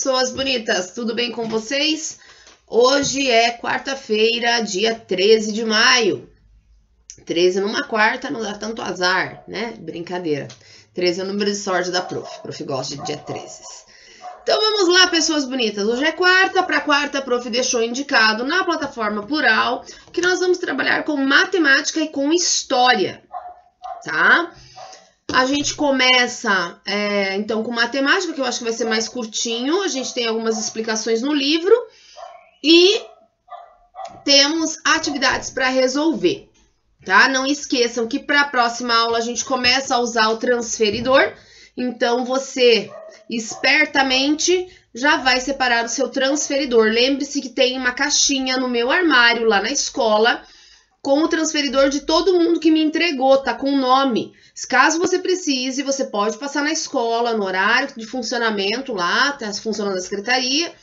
pessoas bonitas, tudo bem com vocês? Hoje é quarta-feira, dia 13 de maio. 13 numa quarta não dá tanto azar, né? Brincadeira. 13 é o número de sorte da prof. Prof gosta de dia 13. Então vamos lá, pessoas bonitas. Hoje é quarta, para quarta a prof deixou indicado na plataforma Plural que nós vamos trabalhar com matemática e com história, tá? A gente começa, então, com matemática, que eu acho que vai ser mais curtinho. A gente tem algumas explicações no livro e temos atividades para resolver, tá? Não esqueçam que para a próxima aula a gente começa a usar o transferidor. Então, você, espertamente, já vai separar o seu transferidor. Lembre-se que tem uma caixinha no meu armário lá na escola com o transferidor de todo mundo que me entregou, tá com o nome. Caso você precise, você pode passar na escola, no horário de funcionamento lá, tá funcionando a secretaria.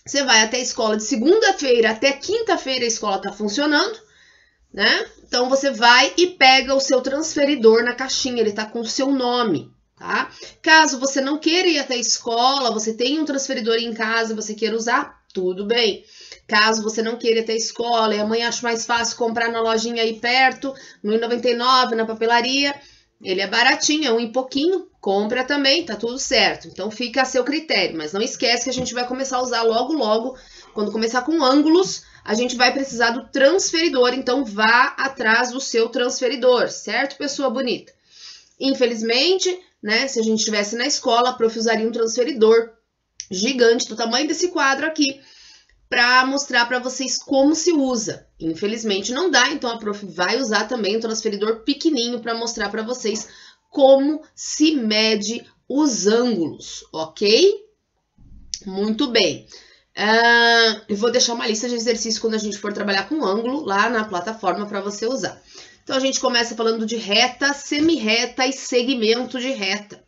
Você vai até a escola de segunda-feira até quinta-feira, a escola tá funcionando, né? Então, você vai e pega o seu transferidor na caixinha, ele tá com o seu nome, tá? Caso você não queira ir até a escola, você tem um transferidor em casa, você queira usar, tudo bem. Caso você não queira ir até a escola e amanhã ache mais fácil comprar na lojinha aí perto, no R$1,99 na papelaria, ele é baratinho, é um e pouquinho, compra também, tá tudo certo. Então fica a seu critério, mas não esquece que a gente vai começar a usar logo, quando começar com ângulos, a gente vai precisar do transferidor, então vá atrás do seu transferidor, certo, pessoa bonita? Infelizmente, né, se a gente estivesse na escola, a prof usaria um transferidor gigante do tamanho desse quadro aqui, para mostrar para vocês como se usa. Infelizmente não dá, então a prof vai usar também um transferidor pequenininho para mostrar para vocês como se mede os ângulos, ok? Muito bem. Eu vou deixar uma lista de exercícios quando a gente for trabalhar com ângulo lá na plataforma para você usar. Então a gente começa falando de reta, semirreta e segmento de reta.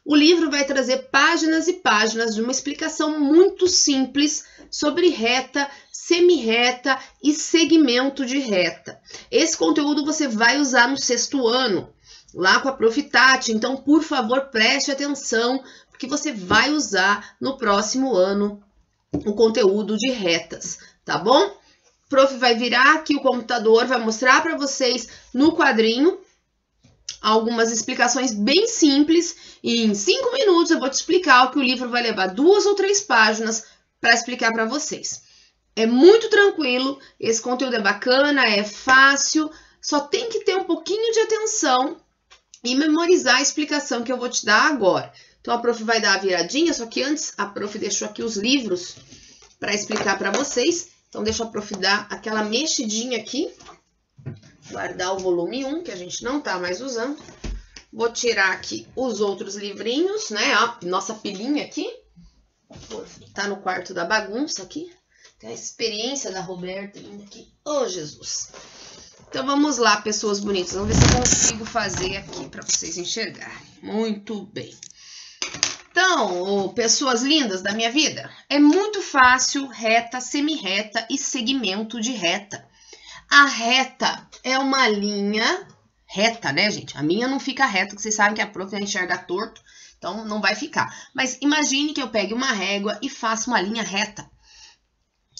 O livro vai trazer páginas e páginas de uma explicação muito simples sobre reta, semirreta e segmento de reta. Esse conteúdo você vai usar no 6º ano, lá com a prof. Tati. Então, por favor, preste atenção, porque você vai usar no próximo ano o conteúdo de retas, tá bom? O prof. vai virar aqui o computador, vai mostrar para vocês no quadrinho algumas explicações bem simples e em 5 minutos eu vou te explicar o que o livro vai levar 2 ou 3 páginas para explicar para vocês. É muito tranquilo, esse conteúdo é bacana, é fácil, só tem que ter um pouquinho de atenção e memorizar a explicação que eu vou te dar agora. Então a prof vai dar a viradinha, só que antes a prof deixou aqui os livros para explicar para vocês. Então deixa a prof dar aquela mexidinha aqui. Guardar o volume 1, que a gente não tá mais usando. Vou tirar aqui os outros livrinhos, né? Ó, nossa pilinha aqui. Tá no quarto da bagunça aqui. Tem a experiência da Roberta ainda aqui. Ô, Jesus! Então, vamos lá, pessoas bonitas. Vamos ver se eu consigo fazer aqui para vocês enxergarem. Muito bem. Então, pessoas lindas da minha vida, é muito fácil reta, semirreta e segmento de reta. A reta é uma linha reta, né, gente? A minha não fica reta, porque vocês sabem que a prof vai enxergar torto, então não vai ficar. Mas imagine que eu pegue uma régua e faça uma linha reta.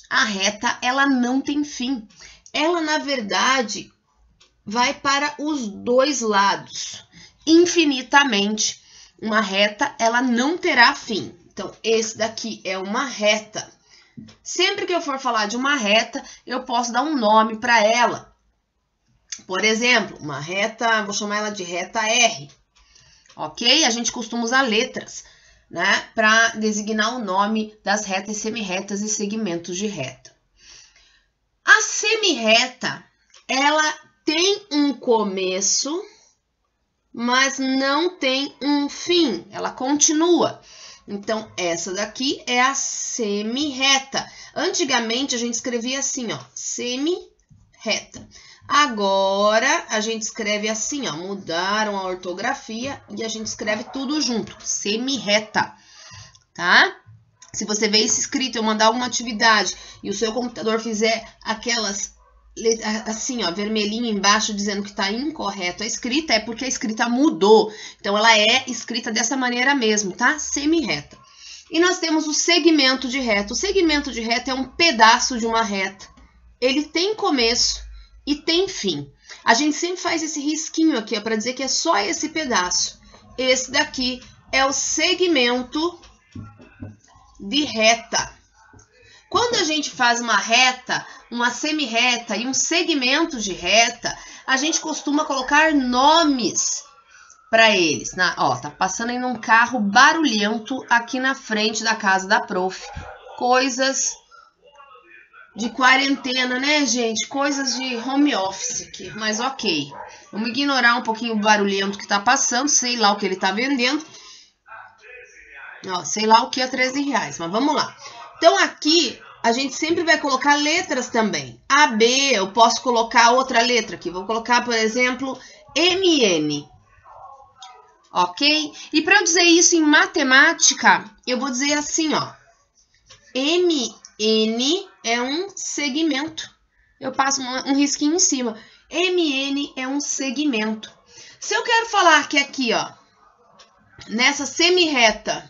A reta, ela não tem fim. Ela, na verdade, vai para os dois lados, infinitamente. Uma reta, ela não terá fim. Então, esse daqui é uma reta. Sempre que eu for falar de uma reta, eu posso dar um nome para ela. Por exemplo, uma reta, vou chamar ela de reta R. Ok? A gente costuma usar letras, né, para designar o nome das retas, semirretas e segmentos de reta. A semirreta, ela tem um começo, mas não tem um fim. Ela continua. Então, essa daqui é a semirreta. Antigamente, a gente escrevia assim, ó, semirreta. Agora, a gente escreve assim, ó, mudaram a ortografia e a gente escreve tudo junto, semirreta, tá? Se você vê isso escrito, eu mandar alguma atividade e o seu computador fizer aquelas assim, ó, vermelhinho embaixo dizendo que está incorreto a escrita, é porque a escrita mudou. Então, ela é escrita dessa maneira mesmo, tá? Semirreta. E nós temos o segmento de reta. O segmento de reta é um pedaço de uma reta. Ele tem começo e tem fim. A gente sempre faz esse risquinho aqui para dizer que é só esse pedaço. Esse daqui é o segmento de reta. Quando a gente faz uma reta, uma semi-reta e um segmento de reta, a gente costuma colocar nomes para eles. Ó, tá passando aí um carro barulhento aqui na frente da casa da prof. Coisas de quarentena, né, gente? Coisas de home office aqui, mas ok. Vamos ignorar um pouquinho o barulhento que tá passando, sei lá o que ele tá vendendo. Ó, sei lá o que é R$13, mas vamos lá. Então, aqui, a gente sempre vai colocar letras também. A, B, eu posso colocar outra letra aqui. Vou colocar, por exemplo, MN. Ok? E para eu dizer isso em matemática, eu vou dizer assim, ó. MN é um segmento. Eu passo um risquinho em cima. MN é um segmento. Se eu quero falar que aqui, ó, nessa semi-reta,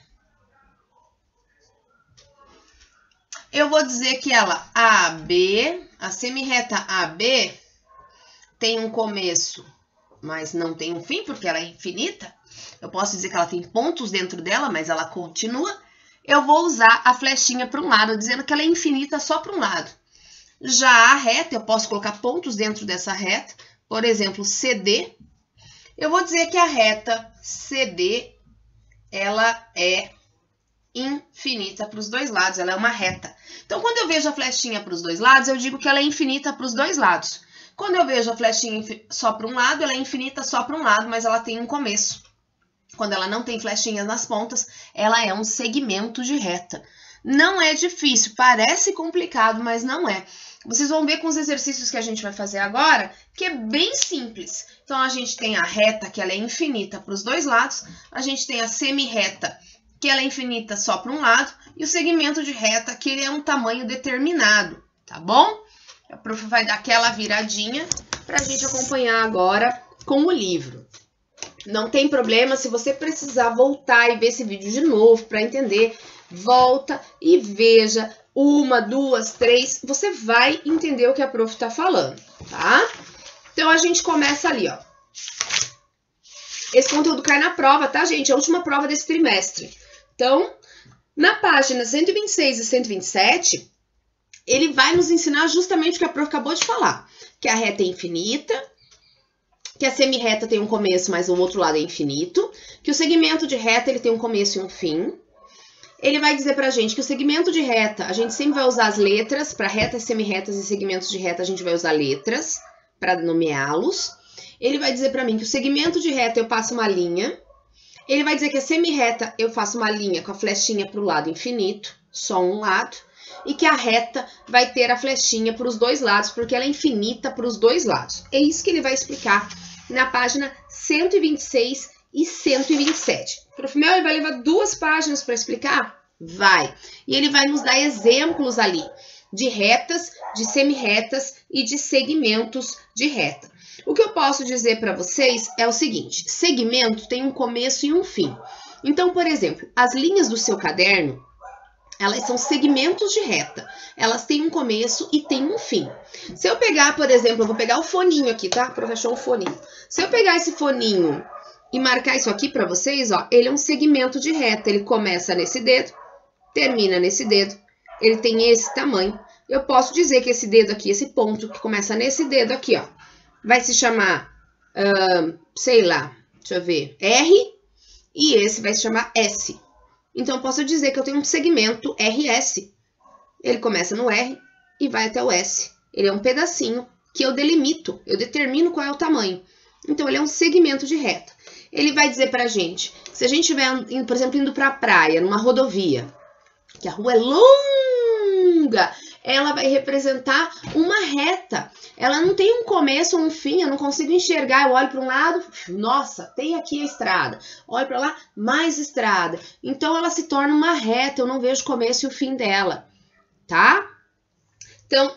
eu vou dizer que ela, AB, a semi-reta AB, tem um começo, mas não tem um fim, porque ela é infinita. Eu posso dizer que ela tem pontos dentro dela, mas ela continua. Eu vou usar a flechinha para um lado, dizendo que ela é infinita só para um lado. Já a reta, eu posso colocar pontos dentro dessa reta. Por exemplo, CD. Eu vou dizer que a reta CD, ela é infinita para os dois lados, ela é uma reta. Então, quando eu vejo a flechinha para os dois lados, eu digo que ela é infinita para os dois lados. Quando eu vejo a flechinha só para um lado, ela é infinita só para um lado, mas ela tem um começo. Quando ela não tem flechinhas nas pontas, ela é um segmento de reta. Não é difícil, parece complicado, mas não é. Vocês vão ver com os exercícios que a gente vai fazer agora, que é bem simples. Então, a gente tem a reta, que ela é infinita para os dois lados. A gente tem a semi-reta, que ela é infinita só para um lado. E o segmento de reta, que ele é um tamanho determinado, tá bom? A prof vai dar aquela viradinha para a gente acompanhar agora com o livro. Não tem problema, se você precisar voltar e ver esse vídeo de novo para entender, volta e veja uma, duas, três, você vai entender o que a prof tá falando, tá? Então, a gente começa ali, ó. Esse conteúdo cai na prova, tá, gente? É a última prova desse trimestre. Então, na página 126 e 127, ele vai nos ensinar justamente o que a prof acabou de falar, que a reta é infinita, que a semi-reta tem um começo, mas o outro lado é infinito, que o segmento de reta ele tem um começo e um fim. Ele vai dizer pra gente que o segmento de reta, a gente sempre vai usar as letras, para retas, semi-retas e segmentos de reta, a gente vai usar letras para nomeá-los. Ele vai dizer pra mim que o segmento de reta eu passo uma linha. Ele vai dizer que a semi-reta eu faço uma linha com a flechinha para o lado infinito, só um lado. E que a reta vai ter a flechinha para os dois lados, porque ela é infinita para os dois lados. É isso que ele vai explicar na página 126 e 127. Prof. Mel, ele vai levar 2 páginas para explicar? Vai. E ele vai nos dar exemplos ali de retas, de semi-retas e de segmentos de reta. O que eu posso dizer para vocês é o seguinte, segmento tem um começo e um fim. Então, por exemplo, as linhas do seu caderno, elas são segmentos de reta. Elas têm um começo e têm um fim. Se eu pegar, por exemplo, eu vou pegar o foninho aqui, tá? Professor, um foninho. Se eu pegar esse foninho e marcar isso aqui para vocês, ó, ele é um segmento de reta. Ele começa nesse dedo, termina nesse dedo. Ele tem esse tamanho. Eu posso dizer que esse dedo aqui, esse ponto que começa nesse dedo aqui, ó, vai se chamar, sei lá, deixa eu ver, R, e esse vai se chamar S. Então, eu posso dizer que eu tenho um segmento RS. Ele começa no R e vai até o S. Ele é um pedacinho que eu delimito, eu determino qual é o tamanho. Então, ele é um segmento de reta. Ele vai dizer pra gente, se a gente estiver, por exemplo, indo pra praia, numa rodovia, que a rua é longa, ela vai representar uma reta. Ela não tem um começo ou um fim, eu não consigo enxergar. Eu olho para um lado, nossa, tem aqui a estrada. Olho para lá, mais estrada. Então, ela se torna uma reta, eu não vejo o começo e o fim dela, tá? Então,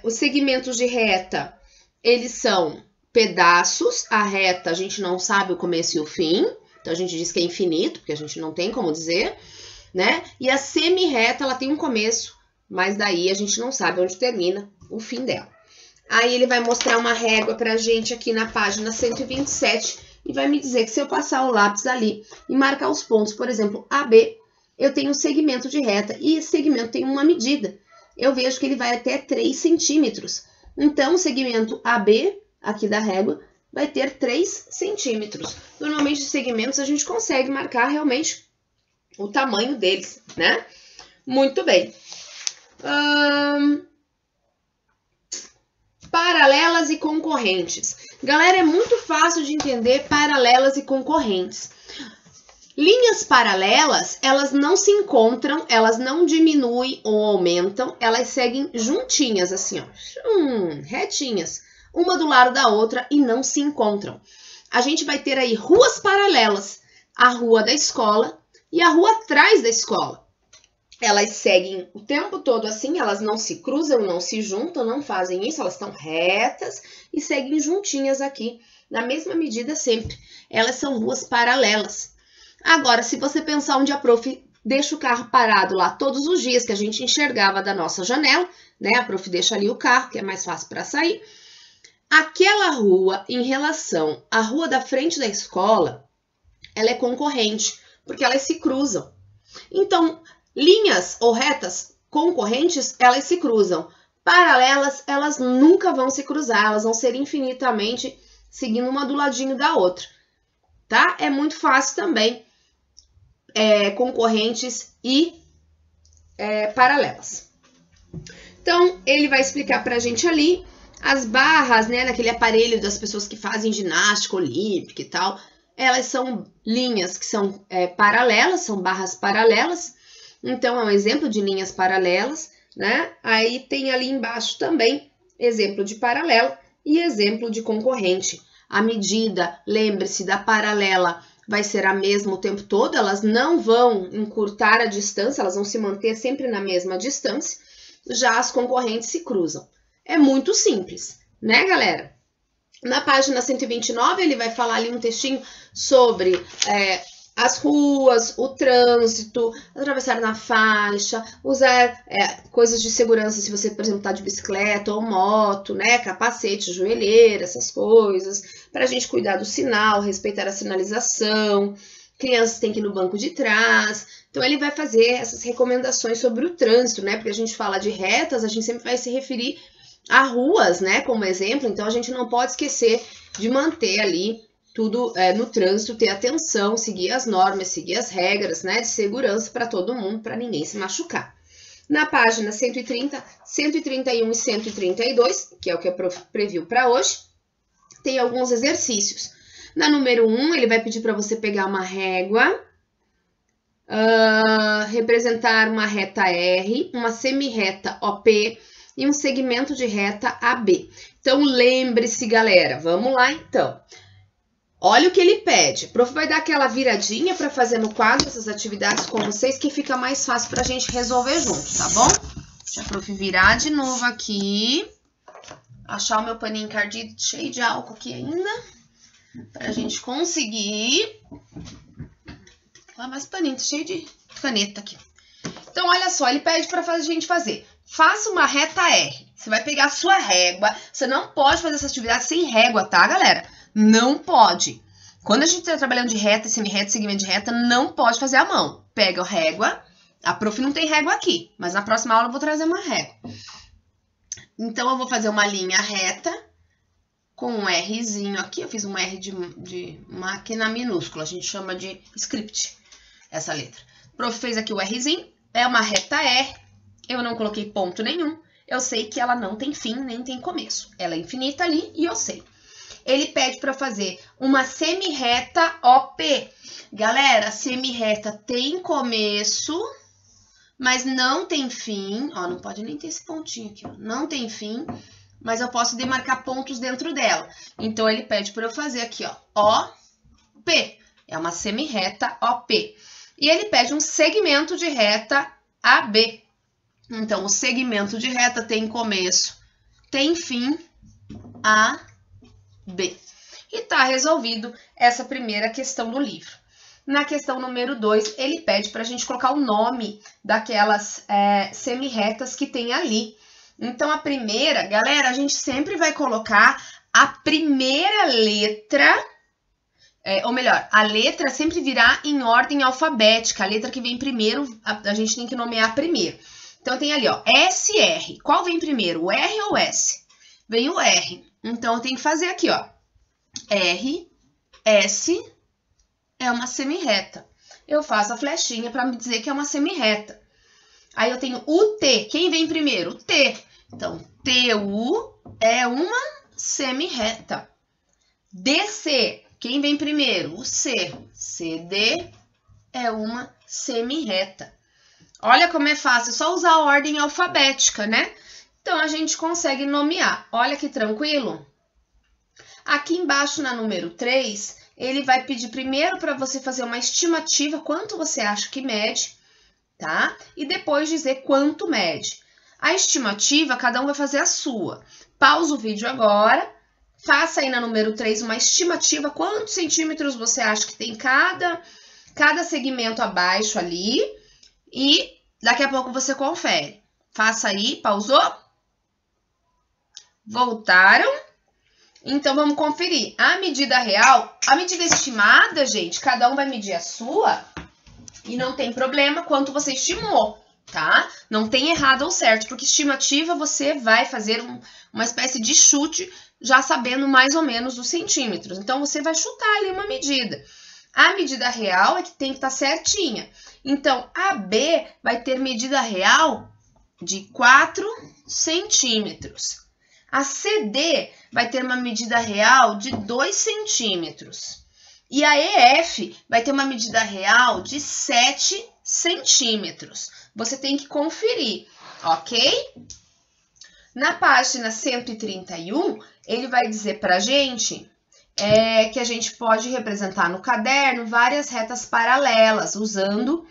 os segmentos de reta, eles são pedaços. A reta, a gente não sabe o começo e o fim. Então, a gente diz que é infinito, porque a gente não tem como dizer. né? E a semi-reta, ela tem um começo, mas daí a gente não sabe onde termina o fim dela. Aí ele vai mostrar uma régua pra gente aqui na página 127 e vai me dizer que se eu passar o lápis ali e marcar os pontos, por exemplo, AB, eu tenho um segmento de reta e esse segmento tem uma medida. Eu vejo que ele vai até 3 centímetros. Então, o segmento AB, aqui da régua, vai ter 3 centímetros. Normalmente, os segmentos a gente consegue marcar realmente o tamanho deles, né? Muito bem. Paralelas e concorrentes. Galera, é muito fácil de entender paralelas e concorrentes. Linhas paralelas, elas não se encontram, elas não diminuem ou aumentam, elas seguem juntinhas, assim, ó, retinhas, uma do lado da outra e não se encontram. A gente vai ter aí ruas paralelas, a rua da escola e a rua atrás da escola. Elas seguem o tempo todo assim, elas não se cruzam, não se juntam, não fazem isso, elas estão retas e seguem juntinhas aqui, na mesma medida sempre. Elas são ruas paralelas. Agora, se você pensar onde a prof deixa o carro parado lá todos os dias, que a gente enxergava da nossa janela, né? A prof deixa ali o carro, que é mais fácil para sair. Aquela rua, em relação à rua da frente da escola, ela é concorrente, porque elas se cruzam. Então, linhas ou retas concorrentes, elas se cruzam. Paralelas, elas nunca vão se cruzar, elas vão ser infinitamente seguindo uma do ladinho da outra, tá? É muito fácil também. Concorrentes e paralelas. Então, ele vai explicar pra gente ali as barras, né, naquele aparelho das pessoas que fazem ginástica olímpica e tal. Elas são linhas que são paralelas, são barras paralelas. Então, é um exemplo de linhas paralelas, né? Aí tem ali embaixo também exemplo de paralela e exemplo de concorrente. A medida, lembre-se, da paralela vai ser a mesma o tempo todo, elas não vão encurtar a distância, elas vão se manter sempre na mesma distância, já as concorrentes se cruzam. É muito simples, né, galera? Na página 129, ele vai falar ali um textinho sobre as ruas, o trânsito, atravessar na faixa, usar coisas de segurança se você, por exemplo, está de bicicleta ou moto, né? Capacete, joelheira, essas coisas, para a gente cuidar do sinal, respeitar a sinalização, crianças têm que ir no banco de trás. Então, ele vai fazer essas recomendações sobre o trânsito, né? Porque a gente fala de retas, a gente sempre vai se referir a ruas, né? Como exemplo, então a gente não pode esquecer de manter ali tudo no trânsito, ter atenção, seguir as normas, seguir as regras, né, de segurança para todo mundo, para ninguém se machucar. Na página 130, 131 e 132, que é o que a prof previu para hoje, tem alguns exercícios. Na número 1, ele vai pedir para você pegar uma régua, representar uma reta R, uma semi-reta OP e um segmento de reta AB. Então, lembre-se, galera, vamos lá então. Olha o que ele pede. O prof vai dar aquela viradinha para fazer no quadro essas atividades com vocês, que fica mais fácil para a gente resolver junto, tá bom? Deixa a prof virar de novo aqui. Achar o meu paninho encardido cheio de álcool aqui ainda. Para a gente conseguir. Lá mais paninho, cheio de caneta aqui. Então, olha só, ele pede para a gente fazer. Faça uma reta R. Você vai pegar a sua régua. Você não pode fazer essa atividade sem régua, tá, galera? Não pode. Quando a gente está trabalhando de reta, semi-reta, segmento de reta, não pode fazer a mão. Pega a régua. A prof não tem régua aqui, mas na próxima aula eu vou trazer uma régua. Então, eu vou fazer uma linha reta com um Rzinho aqui. Eu fiz um R de máquina minúscula. A gente chama de script, essa letra. O prof fez aqui o Rzinho. É uma reta R. Eu não coloquei ponto nenhum. Eu sei que ela não tem fim, nem tem começo. Ela é infinita ali e eu sei. Ele pede para fazer uma semi-reta OP. Galera, semi-reta tem começo, mas não tem fim. Ó, não pode nem ter esse pontinho aqui, ó. Não tem fim, mas eu posso demarcar pontos dentro dela. Então, ele pede para eu fazer aqui, ó, OP. É uma semi-reta OP. E ele pede um segmento de reta AB. Então, o segmento de reta tem começo, tem fim, AB. E tá resolvido essa primeira questão do livro. Na questão número 2, ele pede para a gente colocar o nome daquelas semi-retas que tem ali. Então, a primeira, galera, a gente sempre vai colocar a primeira letra, ou melhor, a letra sempre virá em ordem alfabética. A letra que vem primeiro, a gente tem que nomear primeiro. Então, tem ali, ó, SR. Qual vem primeiro, o R ou o S? Vem o R. Então, eu tenho que fazer aqui, ó, R, S, é uma semi-reta. Eu faço a flechinha para me dizer que é uma semi-reta. Aí, eu tenho o T. Quem vem primeiro? O T. Então, TU é uma semi-reta. DC, quem vem primeiro? O C. CD é uma semi-reta. Olha como é fácil, é só usar a ordem alfabética, né? Então, a gente consegue nomear. Olha que tranquilo. Aqui embaixo, na número 3, ele vai pedir primeiro para você fazer uma estimativa, quanto você acha que mede, tá? E depois dizer quanto mede. A estimativa, cada um vai fazer a sua. Pausa o vídeo agora, faça aí na número 3 uma estimativa, quantos centímetros você acha que tem cada segmento abaixo ali, e daqui a pouco você confere. Faça aí, pausou? Voltaram? Então, vamos conferir. A medida real, a medida estimada, gente, cada um vai medir a sua, e não tem problema quanto você estimou. Tá? Não tem errado ou certo, porque estimativa você vai fazer uma espécie de chute, já sabendo mais ou menos os centímetros. Então, você vai chutar ali uma medida. A medida real é que tem que estar certinha. Então, a B vai ter medida real de 4 centímetros. A CD vai ter uma medida real de 2 centímetros. E a EF vai ter uma medida real de 7 centímetros. Você tem que conferir, ok? Na página 131, ele vai dizer pra gente que a gente pode representar no caderno várias retas paralelas, usando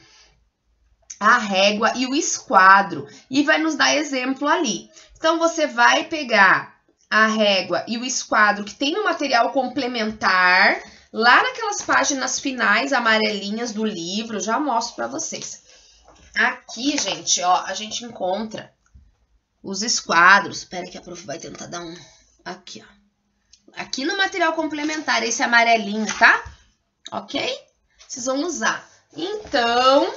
a régua e o esquadro. E vai nos dar exemplo ali. Então, você vai pegar a régua e o esquadro que tem no material complementar, lá naquelas páginas finais amarelinhas do livro, já mostro pra vocês. Aqui, gente, ó, a gente encontra os esquadros. Espera que a prof vai tentar dar um... Aqui, ó. Aqui no material complementar, esse amarelinho, tá? Ok? Vocês vão usar. Então,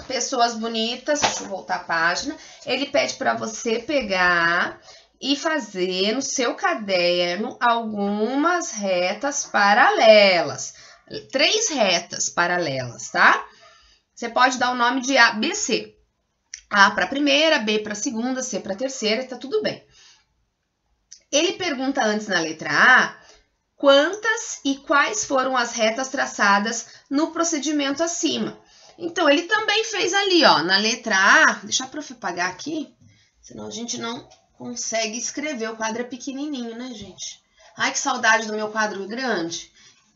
pessoas bonitas, deixa eu voltar a página. Ele pede para você pegar e fazer no seu caderno algumas retas paralelas. 3 retas paralelas, tá? Você pode dar o nome de A, B, C. A para a primeira, B para a segunda, C para a terceira, tá tudo bem. Ele pergunta antes na letra A, quantas e quais foram as retas traçadas no procedimento acima. Então, ele também fez ali, ó, na letra A, deixa a prof apagar aqui, senão a gente não consegue escrever, o quadro é pequenininho, né, gente? Ai, que saudade do meu quadro grande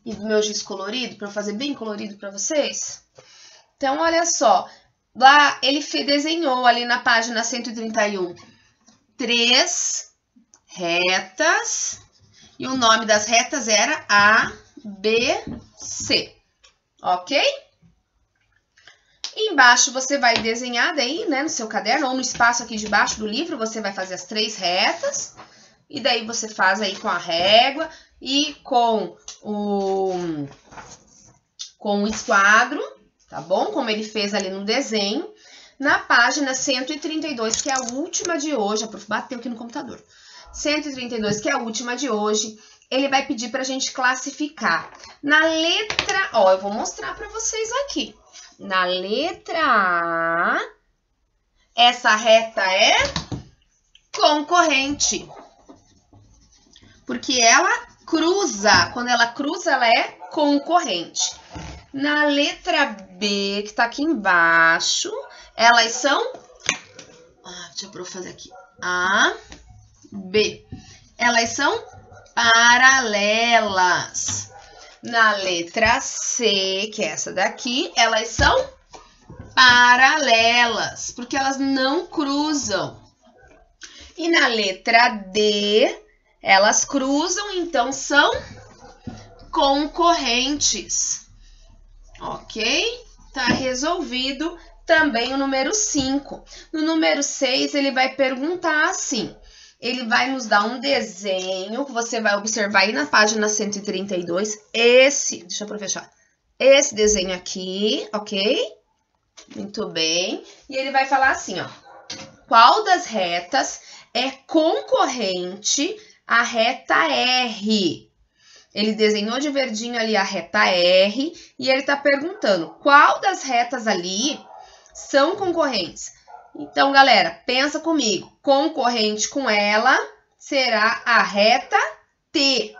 e do meu giz colorido, para eu fazer bem colorido para vocês. Então, olha só, lá ele desenhou ali na página 131 3 retas e o nome das retas era A, B, C, ok? E embaixo você vai desenhar daí, né, no seu caderno ou no espaço aqui de baixo do livro, você vai fazer as 3 retas e daí você faz aí com a régua e com o esquadro. Tá bom? Como ele fez ali no desenho. Na página 132, que é a última de hoje, a prof bateu aqui no computador. 132, que é a última de hoje, ele vai pedir pra gente classificar. Na letra, ó, eu vou mostrar pra vocês aqui. Na letra A, essa reta é concorrente. Porque ela cruza, quando ela cruza, ela é concorrente. Na letra B, que tá aqui embaixo, elas são... deixa eu fazer aqui. A, B. Elas são paralelas. Na letra C, que é essa daqui, elas são paralelas, porque elas não cruzam. E na letra D, elas cruzam, então são concorrentes. Ok? Tá resolvido também o número 5. No número 6, ele vai perguntar assim. Ele vai nos dar um desenho que você vai observar aí na página 132. Deixa eu fechar. Esse desenho aqui, ok? Muito bem. E ele vai falar assim, ó. Qual das retas é concorrente à reta R? Ele desenhou de verdinho ali a reta R e ele tá perguntando qual das retas ali são concorrentes. Então, galera, pensa comigo. Concorrente com ela será a reta T,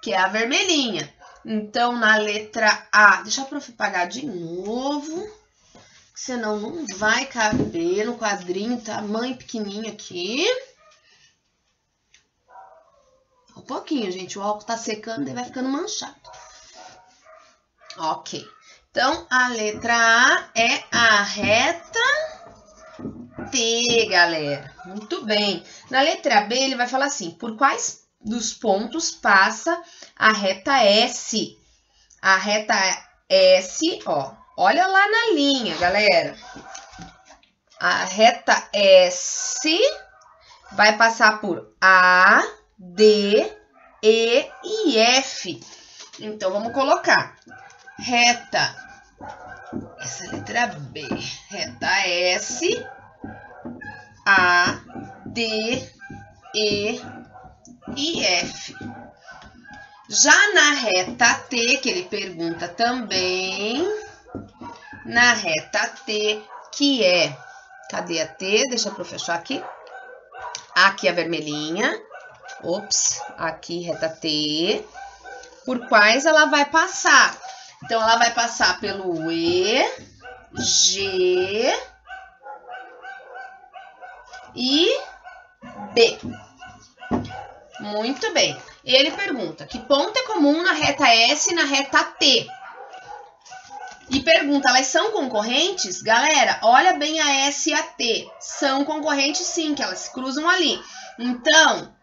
que é a vermelhinha. Então, na letra A, deixa eu apagar de novo, senão não vai caber no quadrinho, tamanho pequenininho aqui. Um pouquinho, gente, o álcool tá secando e vai ficando manchado. Ok. Então, a letra A é a reta T, galera. Muito bem. Na letra B, ele vai falar assim, por quais dos pontos passa a reta S? A reta S, ó, olha lá na linha, galera. A reta S vai passar por A, D, E e F. Então, vamos colocar reta, essa é a letra B, reta S, A, D, E e F. Já na reta T, que ele pergunta também, na reta T, que é, cadê a T? Deixa eu fechar aqui. Aqui a vermelhinha. Ops, aqui reta T. Por quais ela vai passar? Então, ela vai passar pelo E, G e B. Muito bem. Ele pergunta, que ponto é comum na reta S e na reta T? E pergunta, elas são concorrentes? Galera, olha bem a S e a T. São concorrentes sim, que elas se cruzam ali. Então,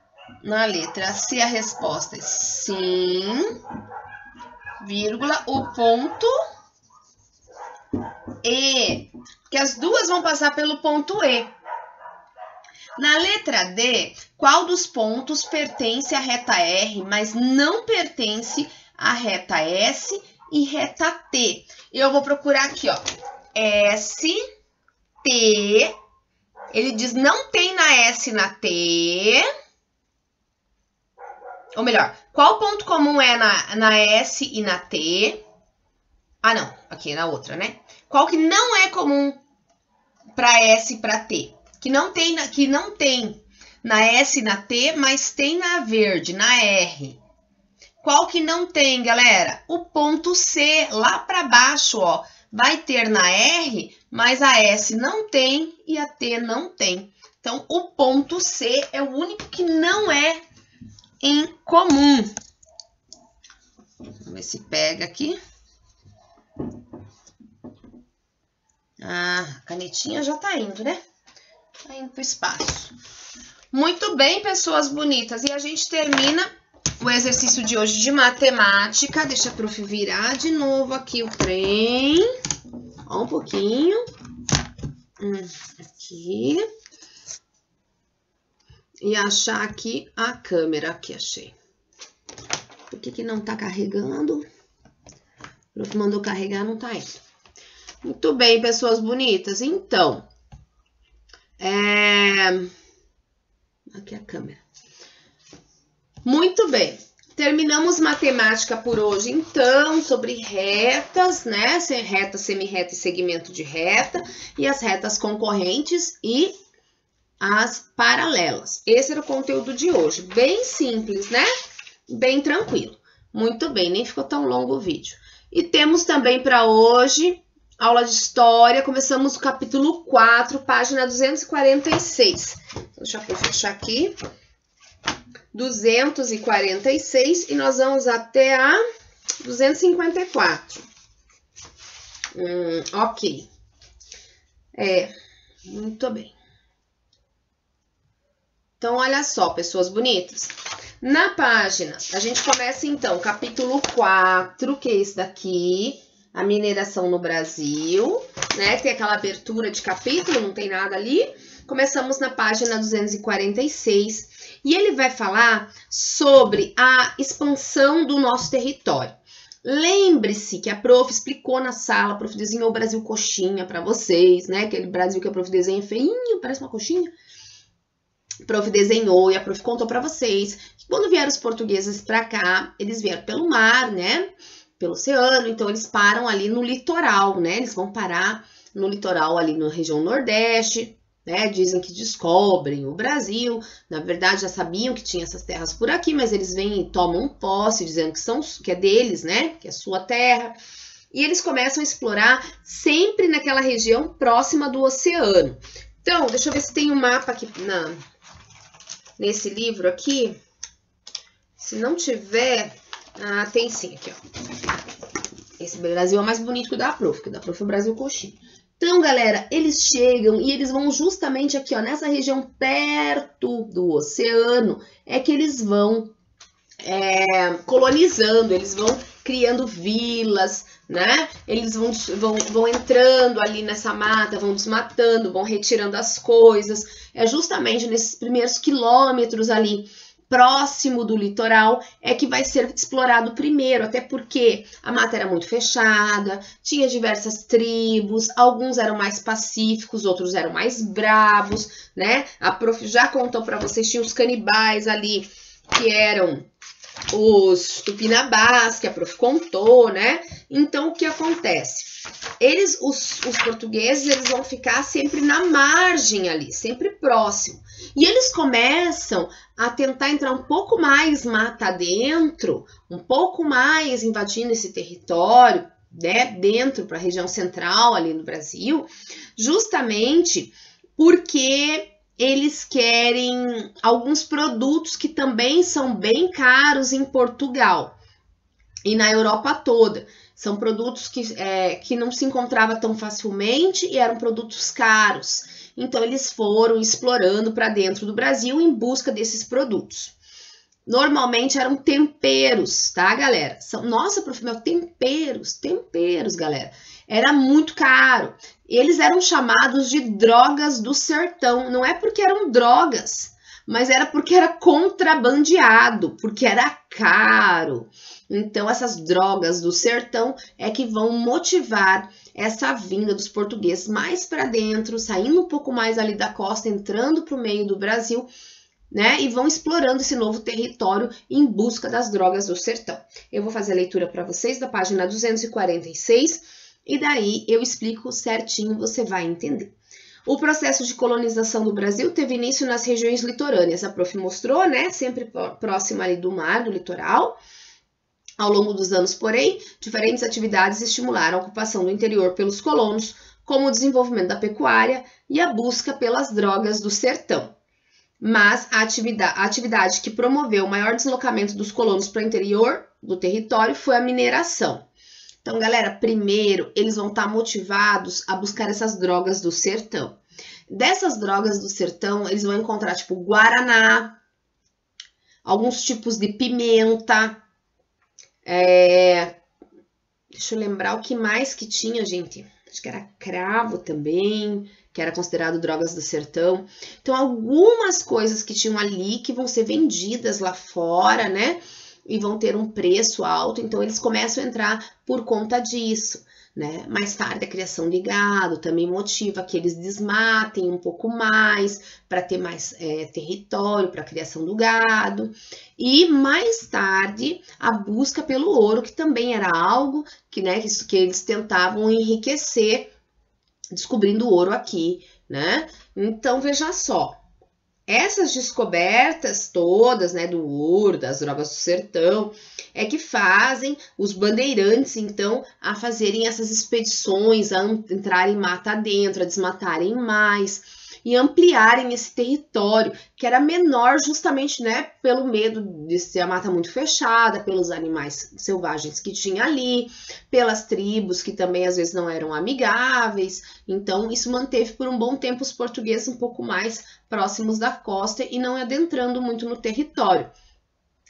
na letra C a resposta é sim, vírgula, o ponto E. Porque as duas vão passar pelo ponto E. Na letra D, qual dos pontos pertence à reta R, mas não pertence à reta S e reta T? Eu vou procurar aqui, ó, S, T, ele diz não tem na S e na T, ou melhor, qual ponto comum é na S e na T? Ah, não, aqui é na outra, né? Qual que não é comum para S e para T? Que não tem na S e na T, mas tem na verde, na R. Qual que não tem, galera? O ponto C, lá para baixo, ó. Vai ter na R, mas a S não tem e a T não tem. Então, o ponto C é o único que não é em comum. Vamos ver se pega aqui. Ah, a canetinha já tá indo, né? Tá indo pro espaço. Muito bem, pessoas bonitas. E a gente termina o exercício de hoje de matemática. Deixa a prof virar de novo aqui o trem. Ó, um pouquinho. Aqui. E achar aqui a câmera. Aqui, achei. Por que não tá carregando? O prof mandou carregar, não tá indo. Muito bem, pessoas bonitas. Então, aqui a câmera. Muito bem. Terminamos matemática por hoje, então, sobre retas, né? Reta, semirreta e segmento de reta, e as retas concorrentes e as paralelas. Esse era o conteúdo de hoje. Bem simples, né? Bem tranquilo. Muito bem, nem ficou tão longo o vídeo. E temos também para hoje aula de história. Começamos o capítulo 4, página 246. Deixa eu fechar aqui. 246 e nós vamos até a 254. Ok. Muito bem. Então, olha só, pessoas bonitas. Na página, a gente começa então, capítulo 4, que é esse daqui. a mineração no Brasil, né? Tem aquela abertura de capítulo, não tem nada ali. Começamos na página 246 e ele vai falar sobre a expansão do nosso território. Lembre-se que a prof explicou na sala, a prof desenhou o Brasil coxinha para vocês, né? Aquele Brasil que a prof desenha feinho, parece uma coxinha. A prof desenhou e a prof contou para vocês que quando vieram os portugueses para cá, eles vieram pelo mar, né? Pelo oceano, então eles param ali no litoral, né? Eles vão parar no litoral ali na região Nordeste, né? Dizem que descobrem o Brasil, na verdade já sabiam que tinha essas terras por aqui, mas eles vêm e tomam posse, dizendo que é deles, né? Que é sua terra. E eles começam a explorar sempre naquela região próxima do oceano. Então, deixa eu ver se tem um mapa aqui nesse livro aqui. Se não tiver... Ah, tem sim, aqui, ó. Esse Brasil é mais bonito que o da prof, que o da prof é o Brasil coxinha. Então, galera, eles chegam e eles vão justamente aqui, ó, nessa região perto do oceano, é que eles vão colonizando, eles vão criando vilas, né? Eles vão entrando ali nessa mata, vão desmatando, vão retirando as coisas. É justamente nesses primeiros quilômetros ali, próximo do litoral, é que vai ser explorado primeiro, até porque a mata era muito fechada, tinha diversas tribos, alguns eram mais pacíficos, outros eram mais bravos, né? A prof já contou para vocês, tinha os canibais ali, que eram os tupinambás, que a prof contou, né? Então, o que acontece? Os portugueses, eles vão ficar sempre na margem ali, sempre próximo. E eles começam a tentar entrar um pouco mais mata dentro, um pouco mais invadindo esse território, né? Dentro para a região central ali no Brasil, justamente porque eles querem alguns produtos que também são bem caros em Portugal e na Europa toda. São produtos que não se encontrava tão facilmente e eram produtos caros. Então, eles foram explorando para dentro do Brasil em busca desses produtos. Normalmente eram temperos, tá, galera? Nossa, prof, meu, temperos, galera. Era muito caro. Eles eram chamados de drogas do sertão. Não é porque eram drogas, mas era porque era contrabandeado, porque era caro. Então, essas drogas do sertão é que vão motivar essa vinda dos portugueses mais para dentro, saindo um pouco mais ali da costa, entrando para o meio do Brasil, né? E vão explorando esse novo território em busca das drogas do sertão. Eu vou fazer a leitura para vocês da página 246 e daí eu explico certinho, você vai entender. O processo de colonização do Brasil teve início nas regiões litorâneas. A prof mostrou, né? Sempre próxima ali do mar, do litoral. Ao longo dos anos, porém, diferentes atividades estimularam a ocupação do interior pelos colonos, como o desenvolvimento da pecuária e a busca pelas drogas do sertão. Mas a atividade que promoveu o maior deslocamento dos colonos para o interior do território foi a mineração. Então, galera, primeiro, eles vão estar motivados a buscar essas drogas do sertão. Dessas drogas do sertão, eles vão encontrar, tipo, guaraná, alguns tipos de pimenta. Deixa eu lembrar o que mais que tinha, gente. Acho que era cravo também, que era considerado drogas do sertão. Então, algumas coisas que tinham ali que vão ser vendidas lá fora, né? E vão ter um preço alto. Então, eles começam a entrar por conta disso, né? Mais tarde, a criação de gado também motiva que eles desmatem um pouco mais para ter mais território para a criação do gado. E mais tarde, a busca pelo ouro, que também era algo que eles tentavam enriquecer, descobrindo ouro aqui, né? Então, veja só, essas descobertas todas, né, do ouro, das drogas do sertão, é que fazem os bandeirantes, então, a fazerem essas expedições, a entrarem mata adentro, a desmatarem mais e ampliarem esse território, que era menor justamente, né, pelo medo de ser a mata muito fechada, pelos animais selvagens que tinha ali, pelas tribos que também às vezes não eram amigáveis. Então, isso manteve por um bom tempo os portugueses um pouco mais próximos da costa e não adentrando muito no território.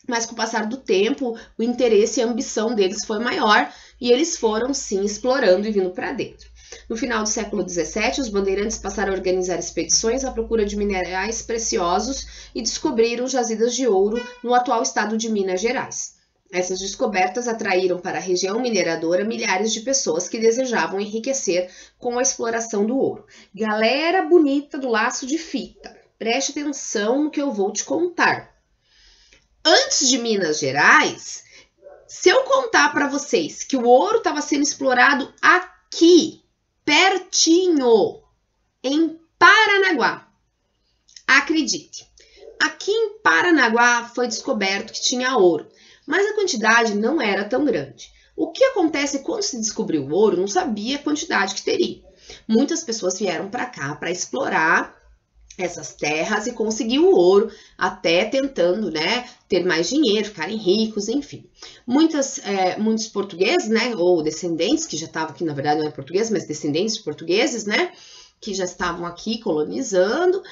mas com o passar do tempo, o interesse e a ambição deles foi maior e eles foram, sim, explorando e vindo para dentro. No final do século XVII, os bandeirantes passaram a organizar expedições à procura de minerais preciosos e descobriram jazidas de ouro no atual estado de Minas Gerais. Essas descobertas atraíram para a região mineradora milhares de pessoas que desejavam enriquecer com a exploração do ouro. Galera bonita do laço de fita, preste atenção no que eu vou te contar. Antes de Minas Gerais, se eu contar para vocês que o ouro estava sendo explorado aqui, pertinho, em Paranaguá, acredite, aqui em Paranaguá foi descoberto que tinha ouro, mas a quantidade não era tão grande. O que acontece quando se descobriu o ouro, não sabia a quantidade que teria. Muitas pessoas vieram para cá para explorar essas terras e conseguir o ouro, até tentando, né, ter mais dinheiro, ficarem ricos, enfim. Muitos portugueses, né, ou descendentes, que já estavam aqui, na verdade não é português, mas descendentes de portugueses, né, que já estavam aqui colonizando,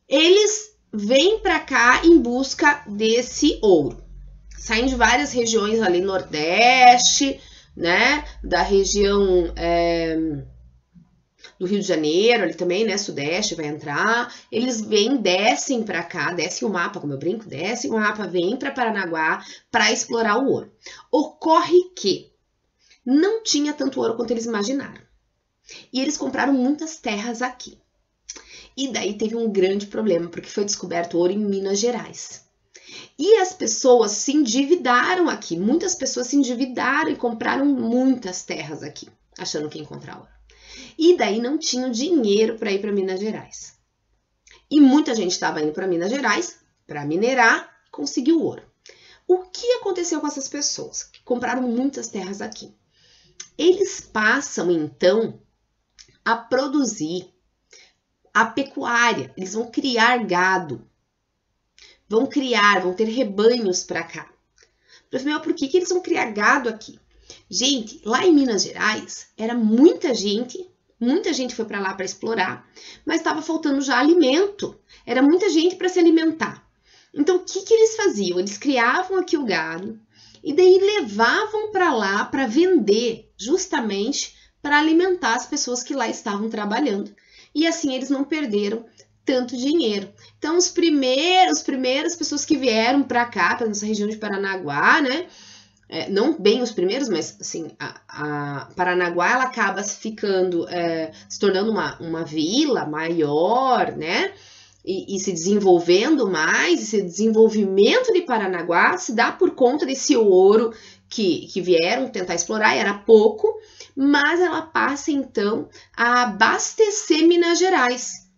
eles vêm para cá em busca desse ouro. Saem de várias regiões ali, Nordeste, né, da região do Rio de Janeiro, ali também, né, Sudeste vai entrar, eles descem para cá, descem o mapa, como eu brinco, descem o mapa, vêm para Paranaguá para explorar o ouro. Ocorre que não tinha tanto ouro quanto eles imaginaram. E eles compraram muitas terras aqui. E daí teve um grande problema, porque foi descoberto ouro em Minas Gerais. E as pessoas se endividaram aqui, muitas pessoas se endividaram e compraram muitas terras aqui, achando que ia encontrar ouro. E daí não tinham dinheiro para ir para Minas Gerais. E muita gente estava indo para Minas Gerais para minerar e conseguir o ouro. O que aconteceu com essas pessoas que compraram muitas terras aqui? Eles passam, então, a produzir a pecuária. Eles vão criar gado. Vão ter rebanhos para cá. Mas, por que eles vão criar gado aqui? Gente, lá em Minas Gerais, era muita gente foi para lá para explorar, mas estava faltando já alimento. Era muita gente para se alimentar. Então, o que eles faziam? Eles criavam aqui o gado e daí levavam para lá para vender, justamente para alimentar as pessoas que lá estavam trabalhando. E assim eles não perderam tanto dinheiro. Então, as primeiras pessoas que vieram para cá, para nossa região de Paranaguá, né? Não bem os primeiros, mas assim, a Paranaguá ela acaba se tornando uma vila maior, né? E se desenvolvendo mais, esse desenvolvimento de Paranaguá se dá por conta desse ouro que vieram tentar explorar, era pouco, mas ela passa então a abastecer Minas Gerais,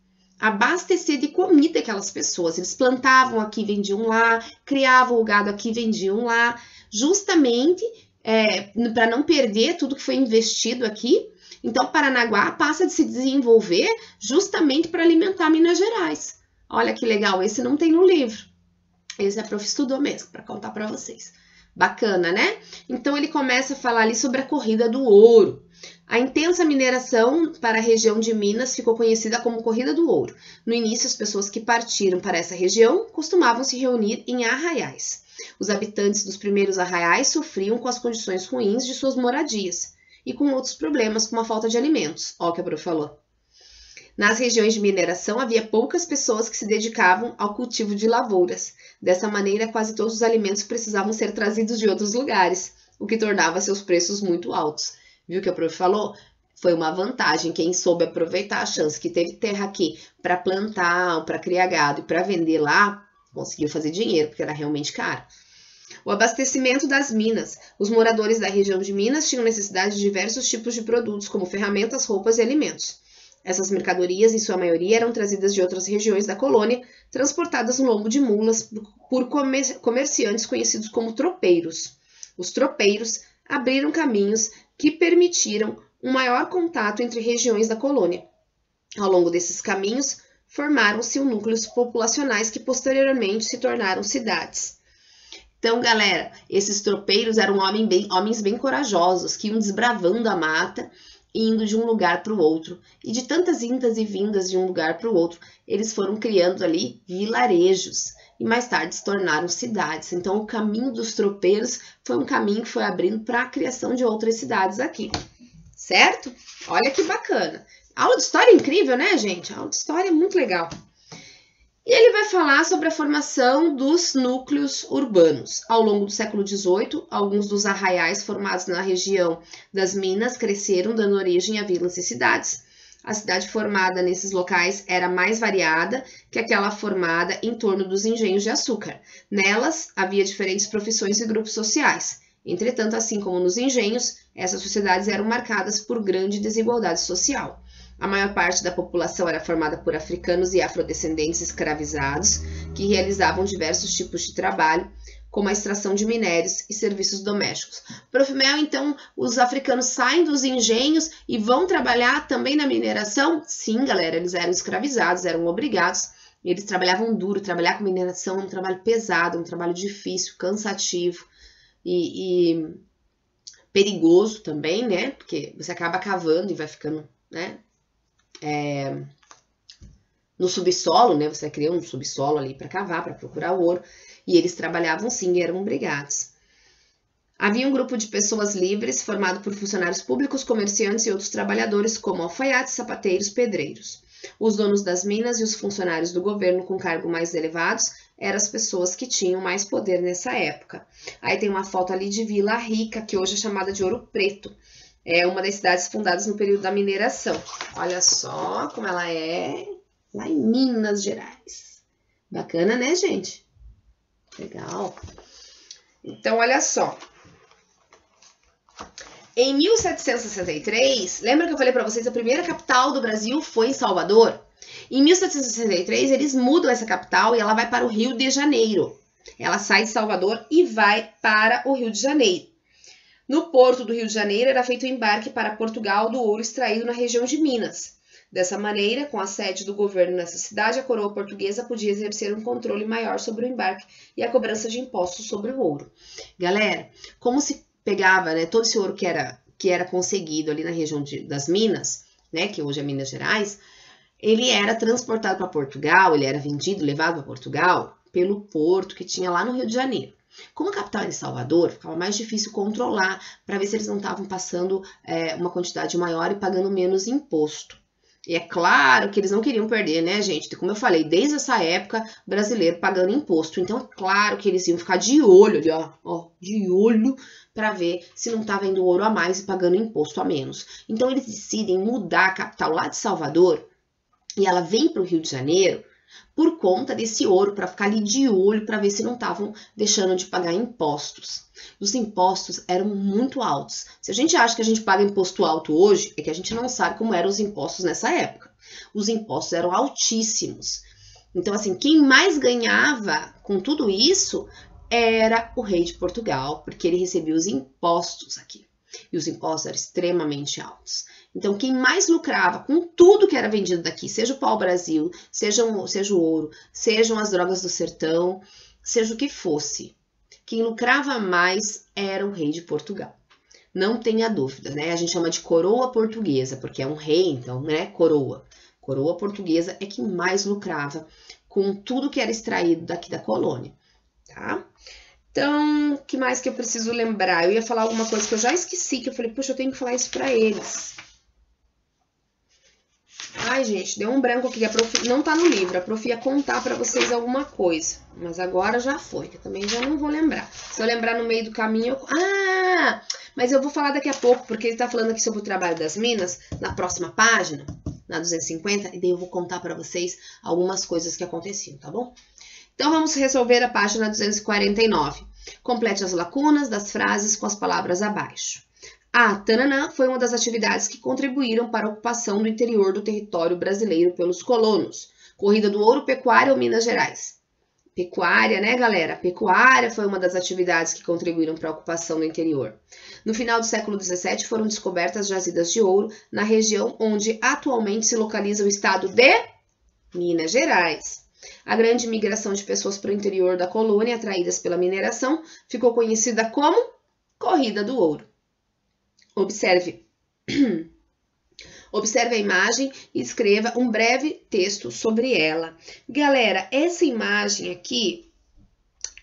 abastecer de comida aquelas pessoas. Eles plantavam aqui, vendiam lá, criavam o gado aqui, vendiam lá, justamente para não perder tudo que foi investido aqui. Então, Paranaguá passa de se desenvolver justamente para alimentar Minas Gerais. Olha que legal, esse não tem no livro. Esse a prof estudou mesmo, para contar para vocês. Bacana, né? Então, ele começa a falar ali sobre a corrida do ouro. A intensa mineração para a região de Minas ficou conhecida como Corrida do Ouro. No início, as pessoas que partiram para essa região costumavam se reunir em arraiais. Os habitantes dos primeiros arraiais sofriam com as condições ruins de suas moradias e com outros problemas, como a falta de alimentos. Olha o que a prof falou. Nas regiões de mineração, havia poucas pessoas que se dedicavam ao cultivo de lavouras. Dessa maneira, quase todos os alimentos precisavam ser trazidos de outros lugares, o que tornava seus preços muito altos. Viu o que a prof falou? Foi uma vantagem. Quem soube aproveitar a chance que teve terra aqui para plantar, para criar gado e para vender lá, conseguiu fazer dinheiro, porque era realmente caro. O abastecimento das minas. Os moradores da região de Minas tinham necessidade de diversos tipos de produtos, como ferramentas, roupas e alimentos. Essas mercadorias, em sua maioria, eram trazidas de outras regiões da colônia, transportadas no lombo de mulas por comerciantes conhecidos como tropeiros. Os tropeiros abriram caminhos que permitiram um maior contato entre regiões da colônia. Ao longo desses caminhos, formaram-se núcleos populacionais que posteriormente se tornaram cidades. Então, galera, esses tropeiros eram homens bem corajosos, que iam desbravando a mata indo de um lugar para o outro. E de tantas indas e vindas de um lugar para o outro, eles foram criando ali vilarejos. E mais tarde se tornaram cidades. Então, o caminho dos tropeiros foi um caminho que foi abrindo para a criação de outras cidades aqui. Certo? Olha que bacana. Aula de história incrível, né, gente? Aula de história é muito legal. E ele vai falar sobre a formação dos núcleos urbanos. Ao longo do século XVIII, alguns dos arraiais formados na região das Minas cresceram, dando origem a vilas e cidades. A cidade formada nesses locais era mais variada que aquela formada em torno dos engenhos de açúcar. Nelas, havia diferentes profissões e grupos sociais. Entretanto, assim como nos engenhos, essas sociedades eram marcadas por grande desigualdade social. A maior parte da população era formada por africanos e afrodescendentes escravizados, que realizavam diversos tipos de trabalho, como a extração de minérios e serviços domésticos. Prof. Mel, então, os africanos saem dos engenhos e vão trabalhar também na mineração? Sim, galera, eles eram escravizados, eram obrigados. Eles trabalhavam duro. Trabalhar com mineração é um trabalho pesado, um trabalho difícil, cansativo e perigoso também, né? Porque você acaba cavando e vai ficando, né? No subsolo, né? Você cria um subsolo ali para cavar, para procurar ouro. E eles trabalhavam sim e eram obrigados. Havia um grupo de pessoas livres formado por funcionários públicos, comerciantes e outros trabalhadores, como alfaiates, sapateiros, pedreiros. Os donos das minas e os funcionários do governo com cargo mais elevados eram as pessoas que tinham mais poder nessa época. Aí tem uma foto ali de Vila Rica, que hoje é chamada de Ouro Preto. É uma das cidades fundadas no período da mineração. Olha só como ela é lá em Minas Gerais. Bacana, né, gente? Legal. Então, olha só. Em 1763, lembra que eu falei para vocês, a primeira capital do Brasil foi em Salvador? Em 1763, eles mudam essa capital e ela vai para o Rio de Janeiro. Ela sai de Salvador e vai para o Rio de Janeiro. No porto do Rio de Janeiro era feito o embarque para Portugal do ouro extraído na região de Minas. Dessa maneira, com a sede do governo nessa cidade, a coroa portuguesa podia exercer um controle maior sobre o embarque e a cobrança de impostos sobre o ouro. Galera, como se pegava, né, todo esse ouro que era conseguido ali na região das Minas, né, que hoje é Minas Gerais, ele era transportado para Portugal, ele era vendido, levado para Portugal pelo porto que tinha lá no Rio de Janeiro. Como a capital era em Salvador, ficava mais difícil controlar para ver se eles não estavam passando uma quantidade maior e pagando menos imposto. E é claro que eles não queriam perder, né, gente? Como eu falei, desde essa época, brasileiro pagando imposto. Então, é claro que eles iam ficar de olho ali, ó, de olho, para ver se não estava indo ouro a mais e pagando imposto a menos. Então, eles decidem mudar a capital lá de Salvador e ela vem para o Rio de Janeiro por conta desse ouro, para ficar ali de olho, para ver se não estavam deixando de pagar impostos. Os impostos eram muito altos. Se a gente acha que a gente paga imposto alto hoje, é que a gente não sabe como eram os impostos nessa época. Os impostos eram altíssimos. Então, assim, quem mais ganhava com tudo isso era o rei de Portugal, porque ele recebia os impostos aqui. E os impostos eram extremamente altos. Então, quem mais lucrava com tudo que era vendido daqui, seja o pau-brasil, seja o ouro, sejam as drogas do sertão, seja o que fosse, quem lucrava mais era o rei de Portugal. Não tenha dúvida, né? A gente chama de coroa portuguesa, porque é um rei, então, né? Coroa. Coroa portuguesa é quem mais lucrava com tudo que era extraído daqui da colônia, tá? Então, o que mais que eu preciso lembrar? Eu ia falar alguma coisa que eu já esqueci, que eu falei, puxa, eu tenho que falar isso pra eles. Ai, gente, deu um branco aqui, a prof não tá no livro, a prof ia contar pra vocês alguma coisa, mas agora já foi, que eu também já não vou lembrar. Se eu lembrar no meio do caminho, mas eu vou falar daqui a pouco, porque ele tá falando aqui sobre o trabalho das minas, na próxima página, na 250, e daí eu vou contar pra vocês algumas coisas que aconteciam, tá bom? Então, vamos resolver a página 249. Complete as lacunas das frases com as palavras abaixo. A tananã foi uma das atividades que contribuíram para a ocupação do interior do território brasileiro pelos colonos. Corrida do ouro, pecuária ou Minas Gerais? Pecuária, né, galera? Pecuária foi uma das atividades que contribuíram para a ocupação do interior. No final do século XVII, foram descobertas jazidas de ouro na região onde atualmente se localiza o estado de Minas Gerais. A grande migração de pessoas para o interior da colônia, atraídas pela mineração, ficou conhecida como Corrida do Ouro. Observe Observe a imagem e escreva um breve texto sobre ela. Galera, essa imagem aqui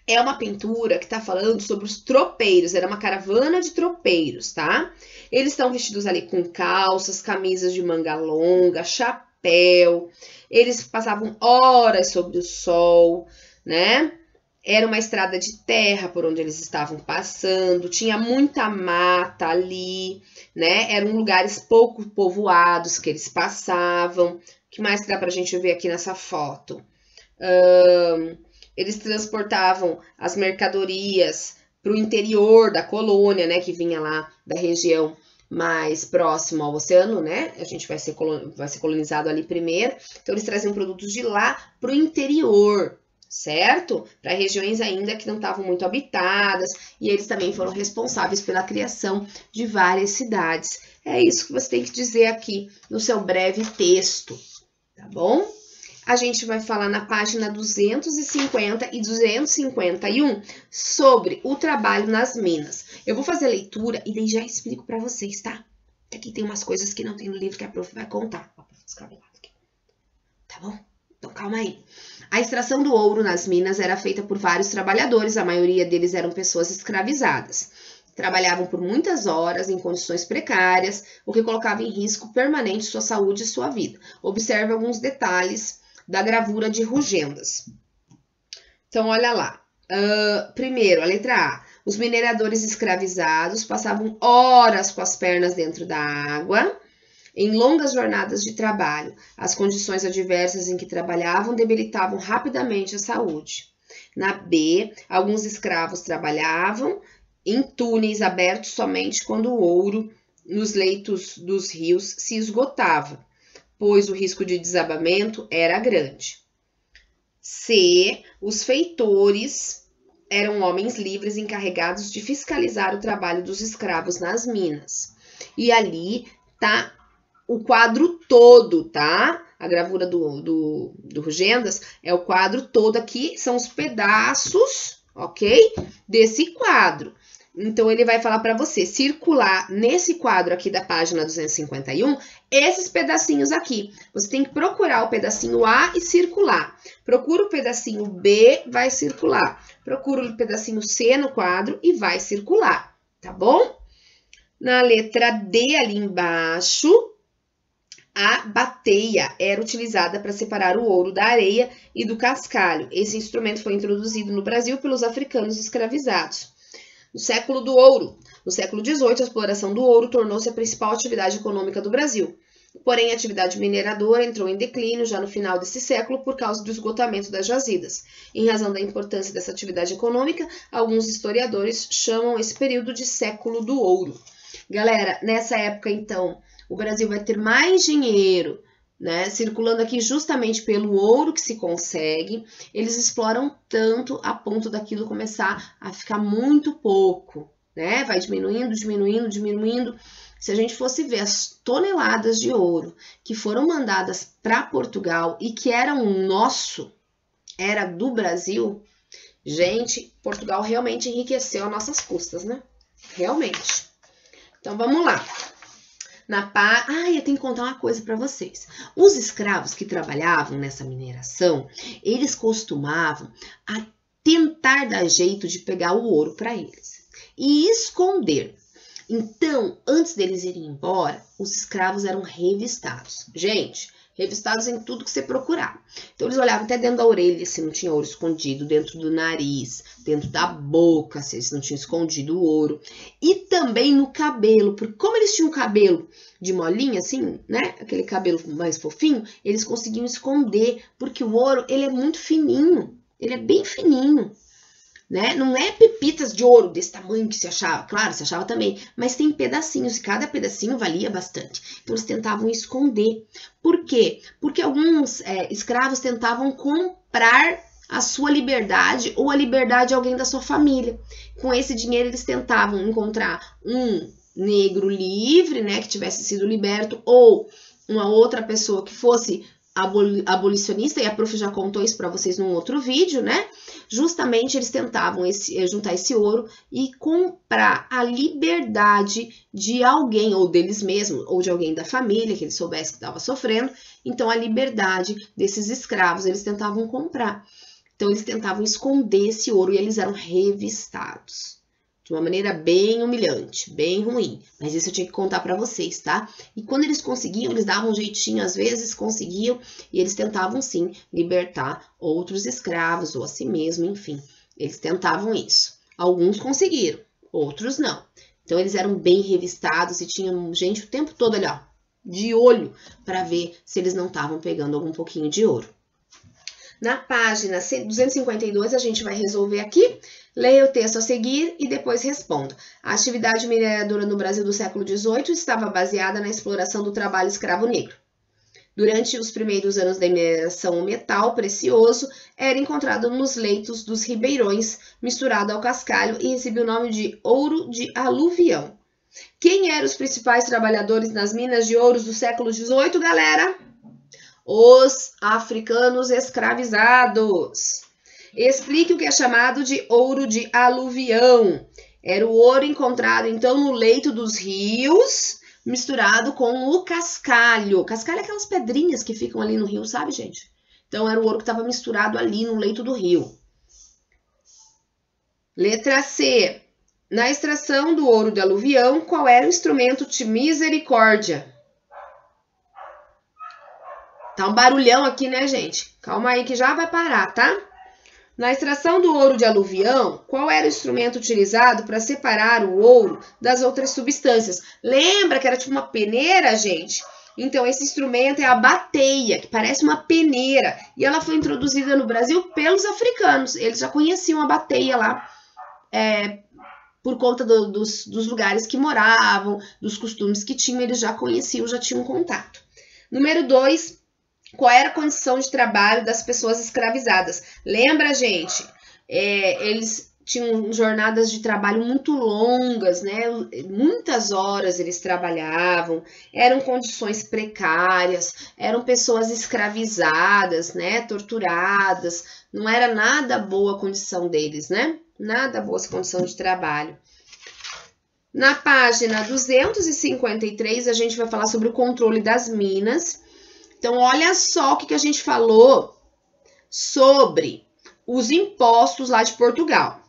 é uma pintura que tá falando sobre os tropeiros. Era uma caravana de tropeiros, tá? Eles estão vestidos ali com calças, camisas de manga longa, chapéu. Eles passavam horas sobre o sol, né? Era uma estrada de terra por onde eles estavam passando, tinha muita mata ali, né? Eram lugares pouco povoados que eles passavam. O que mais que dá pra gente ver aqui nessa foto? Eles transportavam as mercadorias para o interior da colônia, né? Que vinha lá da região mais próximo ao oceano, né? A gente vai ser colonizado ali primeiro. Então, eles traziam produtos de lá para o interior, certo? Para regiões ainda que não estavam muito habitadas, e eles também foram responsáveis pela criação de várias cidades. É isso que você tem que dizer aqui no seu breve texto, tá bom? A gente vai falar na página 250 e 251 sobre o trabalho nas minas. Eu vou fazer a leitura e daí já explico para vocês, tá? Aqui tem umas coisas que não tem no livro que a prof vai contar. Ó, tá bom? Então, calma aí. A extração do ouro nas minas era feita por vários trabalhadores, a maioria deles eram pessoas escravizadas. Trabalhavam por muitas horas em condições precárias, o que colocava em risco permanente sua saúde e sua vida. Observe alguns detalhes da gravura de Rugendas. Então, olha lá. Primeiro, a letra A. Os mineradores escravizados passavam horas com as pernas dentro da água, em longas jornadas de trabalho. As condições adversas em que trabalhavam debilitavam rapidamente a saúde. Na B, alguns escravos trabalhavam em túneis abertos somente quando o ouro nos leitos dos rios se esgotava, pois o risco de desabamento era grande. C, os feitores eram homens livres encarregados de fiscalizar o trabalho dos escravos nas minas. E ali tá o quadro todo, tá? A gravura do Rugendas é o quadro todo aqui, são os pedaços, ok? Desse quadro. Então, ele vai falar para você circular nesse quadro aqui da página 251, esses pedacinhos aqui. Você tem que procurar o pedacinho A e circular. Procura o pedacinho B, vai circular. Procura o pedacinho C no quadro e vai circular, tá bom? Na letra D, ali embaixo, a bateia era utilizada para separar o ouro da areia e do cascalho. Esse instrumento foi introduzido no Brasil pelos africanos escravizados. No século do ouro. No século XVIII, a exploração do ouro tornou-se a principal atividade econômica do Brasil. Porém, a atividade mineradora entrou em declínio já no final desse século por causa do esgotamento das jazidas. Em razão da importância dessa atividade econômica, alguns historiadores chamam esse período de século do ouro. Galera, nessa época, então, o Brasil vai ter mais dinheiro, né, circulando aqui justamente pelo ouro que se consegue. Eles exploram tanto a ponto daquilo começar a ficar muito pouco, né? Vai diminuindo, diminuindo, diminuindo. Se a gente fosse ver as toneladas de ouro que foram mandadas para Portugal e que eram nosso, era do Brasil, gente, Portugal realmente enriqueceu às nossas custas, né? Realmente. Então, vamos lá. Eu tenho que contar uma coisa para vocês. Os escravos que trabalhavam nessa mineração, eles costumavam tentar dar jeito de pegar o ouro para eles e esconder. Então, antes deles irem embora, os escravos eram revistados. Gente, revistados em tudo que você procurar. Então, eles olhavam até dentro da orelha se não tinha ouro escondido, dentro do nariz, dentro da boca, se eles não tinham escondido o ouro. E também no cabelo, porque como eles tinham cabelo de molinha, assim, né? Aquele cabelo mais fofinho, eles conseguiam esconder, porque o ouro, ele é muito fininho, ele é bem fininho. Né? Não é pepitas de ouro desse tamanho que se achava, claro, se achava também, mas tem pedacinhos e cada pedacinho valia bastante. Então, eles tentavam esconder. Por quê? Porque alguns escravos tentavam comprar a sua liberdade ou a liberdade de alguém da sua família. Com esse dinheiro, eles tentavam encontrar um negro livre, né, que tivesse sido liberto, ou uma outra pessoa que fosse abolicionista, e a prof já contou isso para vocês num outro vídeo, né? Justamente eles tentavam juntar esse ouro e comprar a liberdade de alguém, ou deles mesmos, ou de alguém da família, que eles soubessem que estava sofrendo. Então, a liberdade desses escravos, eles tentavam comprar. Então, eles tentavam esconder esse ouro e eles eram revistados. De uma maneira bem humilhante, bem ruim. Mas isso eu tinha que contar para vocês, tá? E quando eles conseguiam, eles davam um jeitinho, às vezes conseguiam, e eles tentavam sim libertar outros escravos, ou a si mesmo, enfim. Eles tentavam isso. Alguns conseguiram, outros não. Então eles eram bem revistados e tinham gente o tempo todo ali, ó, de olho, para ver se eles não estavam pegando algum pouquinho de ouro. Na página 252, a gente vai resolver aqui. Leia o texto a seguir e depois responda. A atividade mineradora no Brasil do século XVIII estava baseada na exploração do trabalho escravo negro. Durante os primeiros anos da mineração, o metal precioso era encontrado nos leitos dos ribeirões, misturado ao cascalho, e recebia o nome de ouro de aluvião. Quem eram os principais trabalhadores nas minas de ouros do século XVIII, galera? Os africanos escravizados. Explique o que é chamado de ouro de aluvião. Era o ouro encontrado, então, no leito dos rios, misturado com o cascalho. Cascalho é aquelas pedrinhas que ficam ali no rio, sabe, gente? Então, era o ouro que estava misturado ali no leito do rio. Letra C. Na extração do ouro de aluvião, qual era o instrumento de misericórdia? Tá um barulhão aqui, né, gente? Calma aí que já vai parar, tá? Na extração do ouro de aluvião, qual era o instrumento utilizado para separar o ouro das outras substâncias? Lembra que era tipo uma peneira, gente? Então, esse instrumento é a bateia, que parece uma peneira. E ela foi introduzida no Brasil pelos africanos. Eles já conheciam a bateia lá, por conta dos lugares que moravam, dos costumes que tinham. Eles já conheciam, já tinham contato. Número 2. Qual era a condição de trabalho das pessoas escravizadas? Lembra, gente? Eles tinham jornadas de trabalho muito longas, né? Muitas horas eles trabalhavam, eram condições precárias, eram pessoas escravizadas, né? Torturadas, não era nada boa a condição deles, né? Nada boa essa condição de trabalho. Na página 253, a gente vai falar sobre o controle das minas. Então, olha só o que a gente falou sobre os impostos lá de Portugal.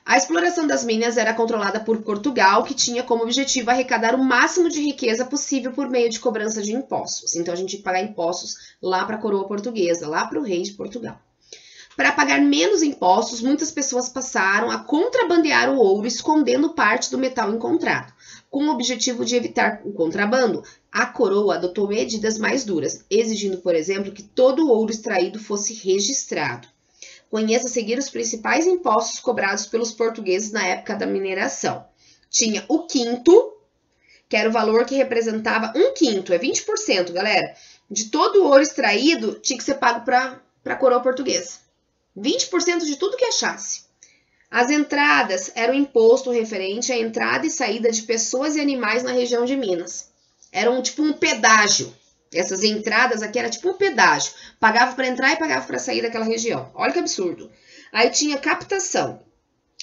A exploração das minas era controlada por Portugal, que tinha como objetivo arrecadar o máximo de riqueza possível por meio de cobrança de impostos. Então, a gente tinha que pagar impostos lá para a coroa portuguesa, lá para o rei de Portugal. Para pagar menos impostos, muitas pessoas passaram a contrabandear o ouro, escondendo parte do metal encontrado. Com o objetivo de evitar o contrabando, a coroa adotou medidas mais duras, exigindo, por exemplo, que todo o ouro extraído fosse registrado. Conheça a seguir os principais impostos cobrados pelos portugueses na época da mineração. Tinha o quinto, que era o valor que representava 1/5, é 20%, galera. De todo o ouro extraído, tinha que ser pago para a coroa portuguesa. 20% de tudo que achasse. As entradas eram imposto referente à entrada e saída de pessoas e animais na região de Minas. Eram tipo um pedágio. Essas entradas aqui era tipo um pedágio. Pagava para entrar e pagava para sair daquela região. Olha que absurdo. Aí tinha captação.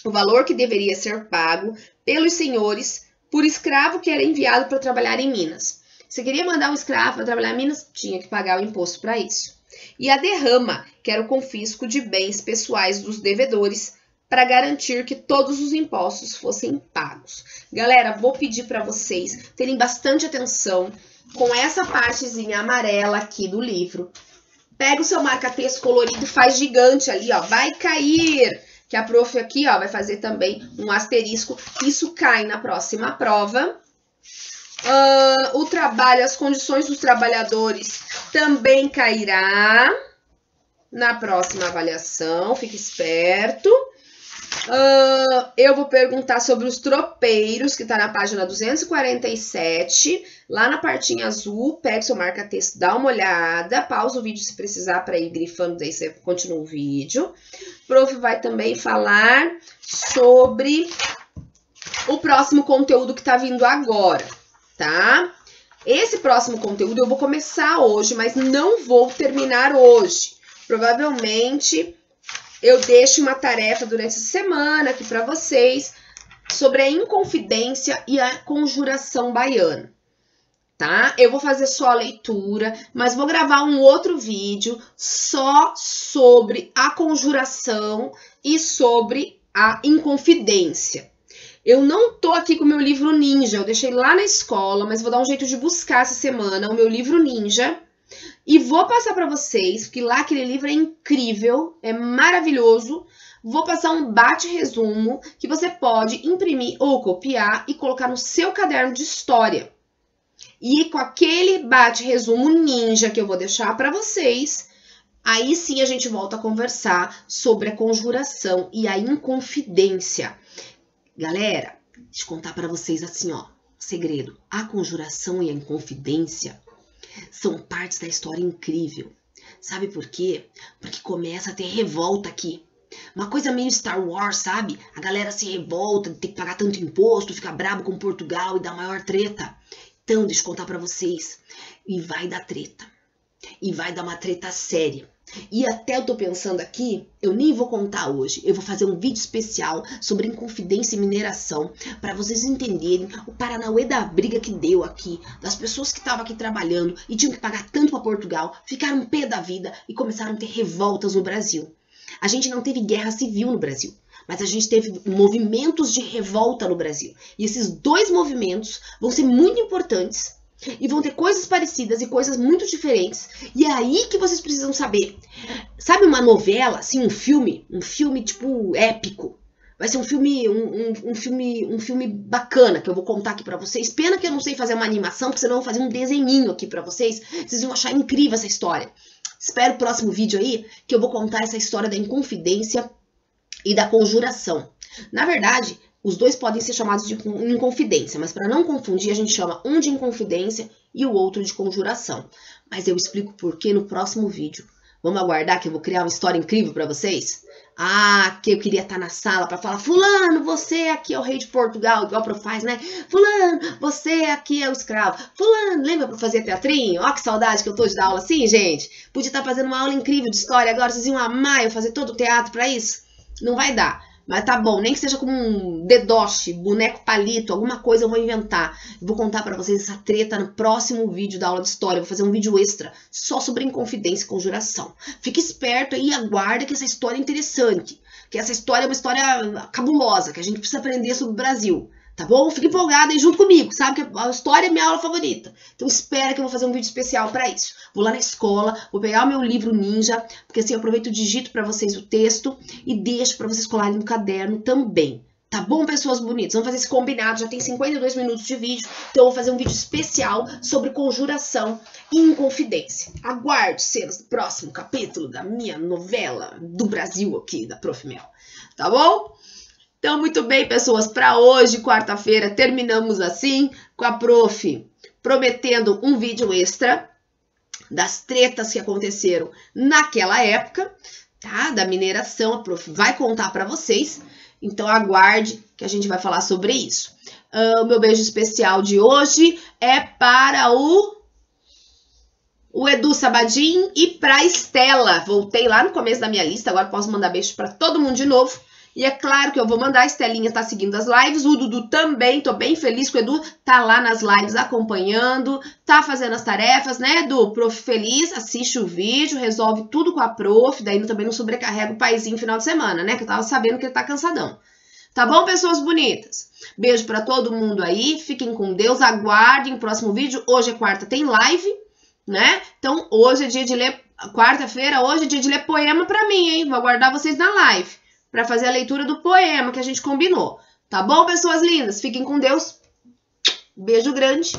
O valor que deveria ser pago pelos senhores por escravo que era enviado para trabalhar em Minas. Se queria mandar um escravo para trabalhar em Minas, tinha que pagar o imposto para isso. E a derrama, que era o confisco de bens pessoais dos devedores, para garantir que todos os impostos fossem pagos. Galera, vou pedir para vocês terem bastante atenção com essa partezinha amarela aqui do livro. Pega o seu marca-texto colorido e faz gigante ali, ó, vai cair. Que a prof aqui, ó, vai fazer também um asterisco. Isso cai na próxima prova. O trabalho, as condições dos trabalhadores também cairá na próxima avaliação. Fique esperto. Eu vou perguntar sobre os tropeiros, que está na página 247, lá na partinha azul. Pega o seu marca-texto, dá uma olhada, pausa o vídeo se precisar para ir grifando, daí você continua o vídeo. O prof vai também falar sobre o próximo conteúdo que está vindo agora, tá? Esse próximo conteúdo eu vou começar hoje, mas não vou terminar hoje. Provavelmente eu deixo uma tarefa durante essa semana aqui para vocês sobre a Inconfidência e a Conjuração Baiana, tá? Eu vou fazer só a leitura, mas vou gravar um outro vídeo só sobre a conjuração e sobre a Inconfidência. Eu não tô aqui com o meu livro Ninja, eu deixei lá na escola, mas vou dar um jeito de buscar essa semana o meu livro Ninja e vou passar para vocês, porque lá aquele livro é incrível, é maravilhoso. Vou passar um bate-resumo que você pode imprimir ou copiar e colocar no seu caderno de história. E com aquele bate-resumo ninja que eu vou deixar para vocês, aí sim a gente volta a conversar sobre a conjuração e a Inconfidência. Galera, deixa eu contar para vocês assim, ó, segredo. A conjuração e a Inconfidência são partes da história incrível. Sabe por quê? Porque começa a ter revolta aqui. Uma coisa meio Star Wars, sabe? A galera se revolta, tem que pagar tanto imposto, fica brabo com Portugal e dá maior treta. Então, deixa eu contar pra vocês. E vai dar treta. E vai dar uma treta séria. E até eu tô pensando aqui, eu nem vou contar hoje. Eu vou fazer um vídeo especial sobre Inconfidência e mineração, para vocês entenderem o paranauê da briga que deu aqui, das pessoas que estavam aqui trabalhando e tinham que pagar tanto para Portugal, ficaram pé da vida e começaram a ter revoltas no Brasil. A gente não teve guerra civil no Brasil, mas a gente teve movimentos de revolta no Brasil. E esses dois movimentos vão ser muito importantes e vão ter coisas parecidas e coisas muito diferentes. E é aí que vocês precisam saber. Sabe uma novela, assim, um filme tipo épico? Vai ser um filme bacana que eu vou contar aqui pra vocês. Pena que eu não sei fazer uma animação, porque senão eu vou fazer um desenhinho aqui pra vocês. Vocês vão achar incrível essa história. Espero o próximo vídeo aí, que eu vou contar essa história da Inconfidência e da Conjuração. Na verdade, os dois podem ser chamados de Inconfidência, mas para não confundir, a gente chama um de Inconfidência e o outro de Conjuração. Mas eu explico por que no próximo vídeo. Vamos aguardar que eu vou criar uma história incrível para vocês? Ah, que eu queria estar na sala para falar: fulano, você aqui é o rei de Portugal, igual o prof faz, né? Fulano, você aqui é o escravo. Fulano, lembra para fazer teatrinho? Ó que saudade que eu tô de dar aula assim, gente. Podia estar fazendo uma aula incrível de história agora, vocês iam amar eu fazer todo o teatro para isso? Não vai dar. Mas tá bom, nem que seja como um dedoche, boneco palito, alguma coisa eu vou inventar. Eu vou contar pra vocês essa treta no próximo vídeo da aula de história. Eu vou fazer um vídeo extra só sobre Inconfidência e Conjuração. Fique esperto aí e aguarda que essa história é interessante. Que essa história é uma história cabulosa, que a gente precisa aprender sobre o Brasil. Tá bom? Fique empolgado aí junto comigo, sabe que a história é minha aula favorita. Então espera que eu vou fazer um vídeo especial para isso. Vou lá na escola, vou pegar o meu livro Ninja, porque assim eu aproveito e digito para vocês o texto e deixo para vocês colarem no caderno também. Tá bom, pessoas bonitas? Vamos fazer esse combinado, já tem 52 minutos de vídeo, então eu vou fazer um vídeo especial sobre conjuração e Inconfidência. Aguarde cenas do próximo capítulo da minha novela do Brasil aqui, da Prof. Mel. Tá bom? Então, muito bem, pessoas, para hoje, quarta-feira, terminamos assim, com a prof prometendo um vídeo extra das tretas que aconteceram naquela época, tá? Da mineração, a prof vai contar para vocês, então aguarde que a gente vai falar sobre isso. O meu beijo especial de hoje é para o Edu Sabadin e para a Estela. Voltei lá no começo da minha lista, agora posso mandar beijo para todo mundo de novo. E é claro que eu vou mandar, a Estelinha tá seguindo as lives, o Dudu também, tô bem feliz que o Edu tá lá nas lives acompanhando, tá fazendo as tarefas, né, Edu? Prof feliz, assiste o vídeo, resolve tudo com a prof, daí também não sobrecarrega o paizinho no final de semana, né, que eu tava sabendo que ele tá cansadão. Tá bom, pessoas bonitas? Beijo pra todo mundo aí, fiquem com Deus, aguardem o próximo vídeo, hoje é quarta, tem live, né? Então, hoje é dia de ler, quarta-feira, hoje é dia de ler poema pra mim, hein? Vou aguardar vocês na live para fazer a leitura do poema que a gente combinou. Tá bom, pessoas lindas? Fiquem com Deus. Beijo grande.